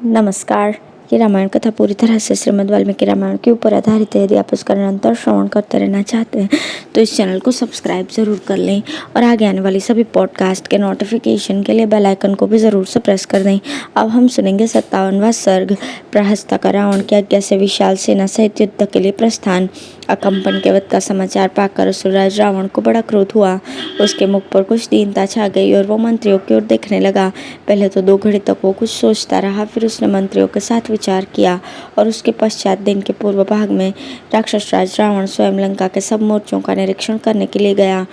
नमस्कार। ये रामायण कथा पूरी तरह से श्रीमद् वाल्मीकि रामायण के ऊपर आधारित है। यदि आप उसका निरंतर श्रवण करते रहना चाहते हैं तो इस चैनल को सब्सक्राइब जरूर कर लें और आगे आने वाली सभी पॉडकास्ट के नोटिफिकेशन के लिए बेल आइकन को भी ज़रूर से प्रेस कर दें। अब हम सुनेंगे 57वां सर्ग। प्रहस्ता का रावण की आज्ञा से विशाल सेना सहित युद्ध के लिए प्रस्थान। अकम्पन के वध का समाचार पाकर असुरराज रावण को बड़ा क्रोध हुआ। उसके मुख पर कुछ दीनता छा गई और वो मंत्रियों की ओर देखने लगा। पहले तो 2 घड़ी तक वो कुछ सोचता रहा, फिर उसने मंत्रियों के साथ विचार किया और उसके पश्चात दिन के पूर्व भाग में राक्षस राज रावण स्वयं लंका के सब मोर्चों का निरीक्षण करने के लिए गया।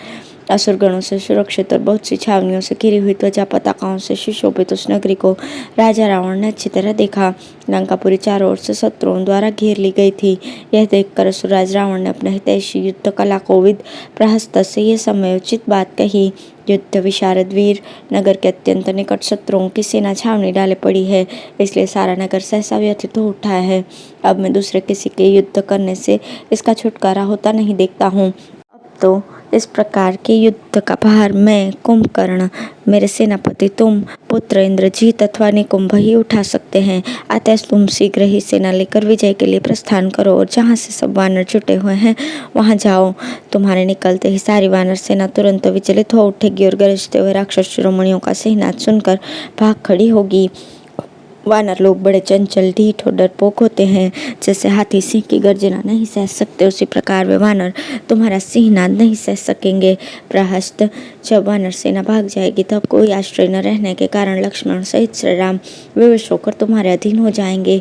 असुरगणों से सुरक्षित और बहुत सी छावनियों से घिरी हुई ध्वजा पताकाओं से सुशोभित उस नगरी को राजा रावण ने अच्छी तरह देखा। लंकापुरी चारों ओर से शत्रुओं द्वारा घेर ली गई थी। यह देखकर असुरराज रावण ने अपने हितैषी युद्ध कला कोविद प्रहस्त से यह समयोचित बात कही। युद्ध विशारद वीर, नगर के अत्यंत निकट शत्रुओं की सेना छावनी डाले पड़ी है, इसलिए सारा नगर सहसा व्यथित हो उठा है। अब मैं दूसरे किसी के युद्ध करने से इसका छुटकारा होता नहीं देखता हूँ। अब तो इस प्रकार के युद्ध का भार मैं, कुंभकर्ण, मेरे सेनापति तुम, पुत्र इंद्रजीत अथवा निकुंभ ही उठा सकते हैं। अतः तुम शीघ्र ही सेना लेकर विजय के लिए प्रस्थान करो और जहाँ से सब वानर जुटे हुए हैं वहाँ जाओ। तुम्हारे निकलते ही सारी वानर सेना तुरंत विचलित हो उठेगी और गरजते हुए राक्षस शिरोमणियों का सिंहनाद सुनकर भाग खड़ी होगी। वानर लोग बड़े चंचल, ढीठ और डरपोक होते हैं। जैसे हाथी सिंह की गर्जना नहीं सह सकते, उसी प्रकार वे वानर तुम्हारा सिंहनाद नहीं सह सकेंगे। प्रहस्त, जब वानर सेना भाग जाएगी तब कोई आश्रय न रहने के कारण लक्ष्मण सहित श्री राम विवश होकर तुम्हारे अधीन हो जाएंगे।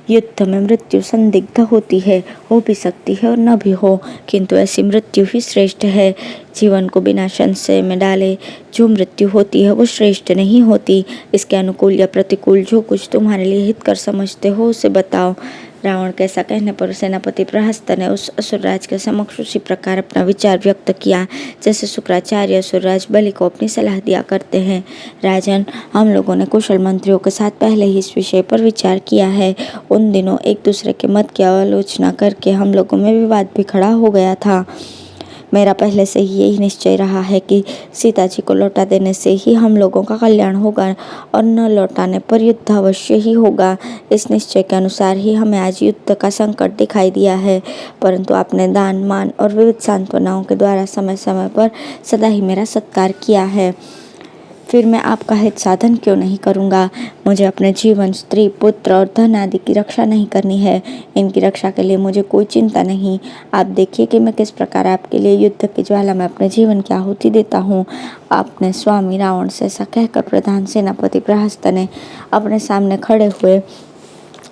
युद्ध में मृत्यु संदिग्ध होती है, हो भी सकती है और न भी हो, किंतु ऐसी मृत्यु ही श्रेष्ठ है। जीवन को बिना संशय में डाले जो मृत्यु होती है वो श्रेष्ठ नहीं होती। इसके अनुकूल या प्रतिकूल जो कुछ तुम्हारे लिए हितकर समझते हो उसे बताओ। रावण के ऐसा कहने पर सेनापति प्रहस्त ने उस असुरराज के समक्ष उसी प्रकार अपना विचार व्यक्त किया जैसे शुक्राचार्य असुरराज बलि को अपनी सलाह दिया करते हैं। राजन, हम लोगों ने कुशल मंत्रियों के साथ पहले ही इस विषय पर विचार किया है। उन दिनों एक दूसरे के मत की आलोचना करके हम लोगों में विवाद भी खड़ा हो गया था। मेरा पहले से ही यही निश्चय रहा है कि सीता जी को लौटा देने से ही हम लोगों का कल्याण होगा और न लौटाने पर युद्ध अवश्य ही होगा। इस निश्चय के अनुसार ही हमें आज युद्ध का संकट दिखाई दिया है, परंतु आपने दान, मान और विविध सांत्वनाओं के द्वारा समय समय पर सदा ही मेरा सत्कार किया है। फिर मैं आपका हित साधन क्यों नहीं करूँगा। मुझे अपने जीवन, स्त्री, पुत्र और धन आदि की रक्षा नहीं करनी है। इनकी रक्षा के लिए मुझे कोई चिंता नहीं। आप देखिए कि मैं किस प्रकार आपके लिए युद्ध की ज्वाला में अपने जीवन की आहुति देता हूँ। अपने स्वामी रावण से ऐसा कहकर प्रधान सेनापति प्रहस्त ने अपने सामने खड़े हुए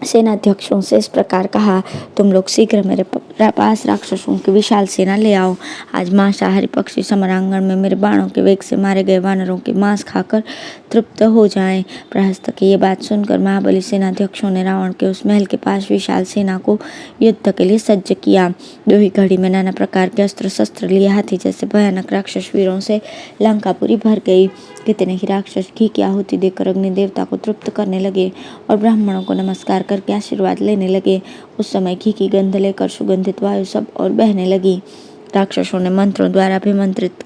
सेनाध्यक्षों से इस प्रकार कहा, तुम लोग शीघ्र मेरे पास राक्षसों की विशाल सेना ले आओ। आज मांसाहारी पक्षी समरांगण में मेरे बाणों के वेग से मारे गए वानरों के मांस खाकर तृप्त हो जाएं। प्रहस्त की ये बात सुनकर महाबली सेनाध्यक्षों ने रावण के उस महल के पास विशाल सेना को युद्ध के लिए सज्ज किया। 2 ही घड़ी में नाना प्रकार के अस्त्र शस्त्र लिए हाथी जैसे भयानक राक्षस वीरों से लंकापुरी भर गई। कितने ही राक्षस घी की आहुति देकर अग्नि देवता को तृप्त करने लगे और ब्राह्मणों को नमस्कार करके आशीर्वाद लेने लगे। उस समय घी की गंध लेकर सुगंधित वायु सब और बहने लगी। राक्षसों ने मंत्रों द्वारा अभिमंत्रित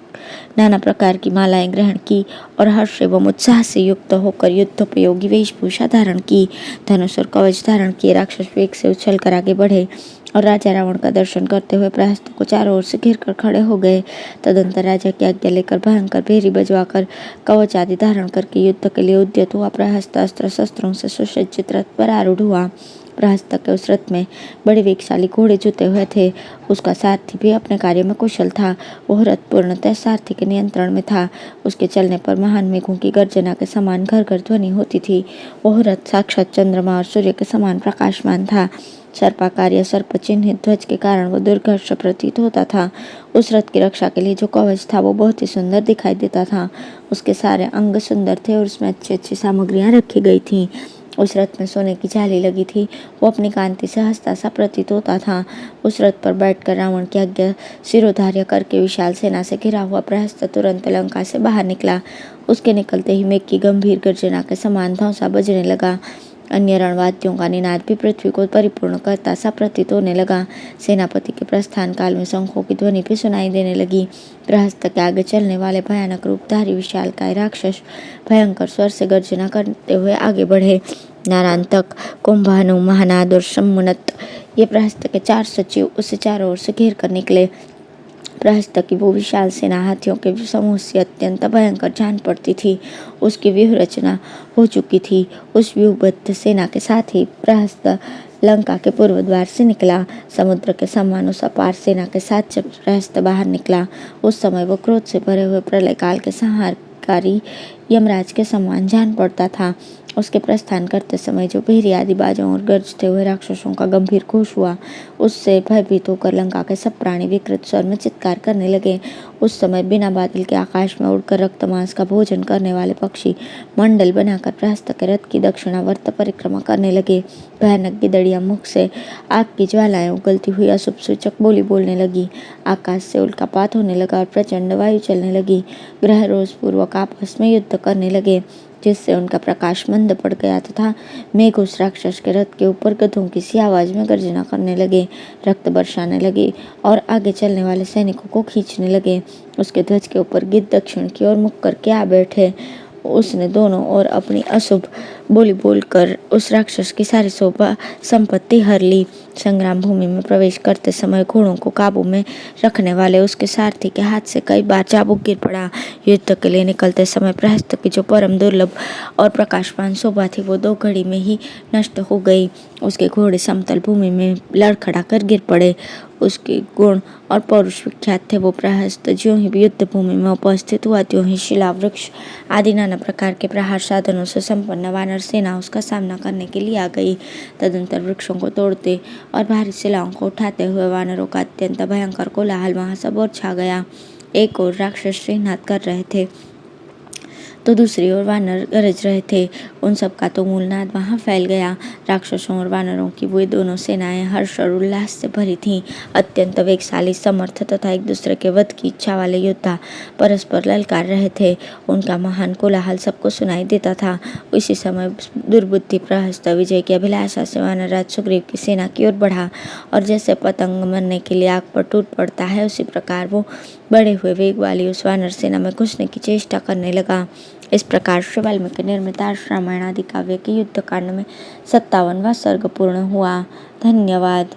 नाना प्रकार की मालाएं ग्रहण की और हर्ष एवं उत्साह से युक्त होकर युद्धोपयोगी वेशभूषा धारण की। धनुष और कवच धारण किए राक्षस वेग से उछल कर आगे बढ़े और राजा रावण का दर्शन करते हुए प्रहस्त को चारों ओर से घिर कर खड़े हो गए। तदंतर राजा की आज्ञा लेकर भयंकर भेरी बजवाकर कवच आदि धारण करके युद्ध के लिए उद्यत हुआ प्रहस्त अस्त्र शस्त्रों से सुसज्जित रथ पर आरूढ़ हुआ। प्रहस्त के उस रथ में बड़े वेगशाली घोड़े जुते हुए थे। उसका सारथी भी अपने कार्य में कुशल था। वह रथ पूर्णतः सारथी के नियंत्रण में था। उसके चलने पर महान मेघों की गर्जना के समान घर घर ध्वनि होती थी। वह रथ साक्षात चंद्रमा और सूर्य के समान प्रकाशमान था। सर्पाकार या सर्प चिन्हित ध्वज के कारण वो दुर्घर्ष प्रतीत होता था। उस रथ की रक्षा के लिए जो कवच था वो बहुत ही सुंदर दिखाई देता था। उसके सारे अंग सुंदर थे और उसमें अच्छी अच्छी सामग्रियां रखी गई थीं। उस रथ में सोने की जाली लगी थी। वो अपनी कांति से हंसता सा प्रतीत होता था। उस रथ पर बैठकर रावण की आज्ञा शिरोधार्य करके विशाल सेना से घिरा हुआ प्रहस्त तुरंत लंका से बाहर निकला। उसके निकलते ही मेघ की गंभीर गर्जना के समान धौंसा बजने लगा। अन्य रणवाद्यों का निनाद भी पृथ्वी को परिपूर्ण करता सा प्रतीत होने लगा। सेनापति के प्रस्थान काल में शंखों की ध्वनि भी सुनाई देने लगी। प्रहस्त के आगे चलने वाले भयानक रूपधारी विशालकाय राक्षस भयंकर स्वर से गर्जना करते हुए आगे बढ़े। नारायणतक, कुंभनु, महानाद और शम्मुनत ये प्रहस्त के 4 सचिव उसे चारों ओर से घेर कर निकले। प्रहस्त की वो विशाल सेना हाथियों के समूह से अत्यंत भयंकर जान पड़ती थी। उसकी व्यूह रचना हो चुकी थी। उस व्यूहबद्ध सेना के साथ ही प्रहस्त लंका के पूर्व द्वार से निकला। समुद्र के समान उस अपार सेना के साथ जब प्रहस्त बाहर निकला, उस समय वो क्रोध से भरे हुए प्रलय काल के संहारकारी यमराज के समान जान पड़ता था। उसके प्रस्थान करते समय जो भेरी आदि बाजों और गरजते हुए राक्षसों का गंभीर घोष हुआ, उससे भयभीत होकर लंका के सब प्राणी विकृत स्वर में चित्कार करने लगे। उस समय बिना बादल के आकाश में उड़कर रक्त मांस का भोजन करने वाले पक्षी मंडल बनाकर प्रहस्त के रथ की दक्षिणावर्त परिक्रमा करने लगे। भयानक गिदड़िया मुख से आग की ज्वालाएं उगलती हुई अशुभ सूचक बोली बोलने लगी। आकाश से उल्कापात होने लगा और प्रचंड वायु चलने लगी। ग्रह रोष पूर्वक आपस में युद्ध करने लगे, जिससे उनका प्रकाश मंद पड़ गया तथा मेघ उस राक्षस के रथ के ऊपर गधों की सी आवाज में गर्जना करने लगे, रक्त बरसाने लगे और आगे चलने वाले सैनिकों को खींचने लगे। उसके ध्वज के ऊपर गिद्ध दक्षिण की ओर मुख करके आ बैठे। उसने दोनों ओर अपनी अशुभ बोली बोलकर उस राक्षस की सारी शोभा संपत्ति हर ली। संग्राम भूमि में प्रवेश करते समय घोड़ों को काबू में रखने वाले उसके सारथी के हाथ से कई बार चाबुक गिर पड़ा। युद्ध के लिए निकलते समय प्रहस्त की जो परम दुर्लभ और प्रकाशमान शोभा थी, वो 2 घड़ी में ही नष्ट हो गई। उसके घोड़े समतल भूमि में लड़खड़ा कर गिर पड़े। उसके गुण और पौरुष विख्यात थे। वो प्रहस्त ज्यों ही युद्ध भूमि में उपस्थित हुआ, त्यों ही शिला, वृक्ष आदि नाना प्रकार के प्रहार साधनों से संपन्न वानर सेना उसका सामना करने के लिए आ गई। तदंतर वृक्षों को तोड़ते और भारी शिलाओं को उठाते हुए वानरों का अत्यंत भयंकर कोलाहल वहां सब और छा गया। एक ओर राक्षस सिंहनाद कर रहे थे तो दूसरी ओर वानर गरज रहे थे। उन सब का तो मूलनाद वहां फैल गया। राक्षसों और वानरों की वे दोनों सेनाएं हर्ष और उल्लास से भरी थीं। अत्यंत वेगशाली, समर्थ तथा एक दूसरे के वध की इच्छा वाले योद्धा परस्पर ललकार रहे थे। उनका महान कोलाहल सबको सुनाई देता था। उसी समय दुर्बुद्धि प्रहस्त विजय की अभिलाषा से वानरराज सुग्रीव की सेना की ओर बढ़ा और जैसे पतंग मरने के लिए आग पर टूट पड़ता है, उसी प्रकार वो बढ़े हुए वेग वाली उस वानर सेना में घुसने की चेष्टा करने लगा। इस प्रकार श्री वाल्मीकि निर्मित आर्ष रामायण आदि काव्य के युद्ध कांड में 57वां सर्ग पूर्ण हुआ। धन्यवाद।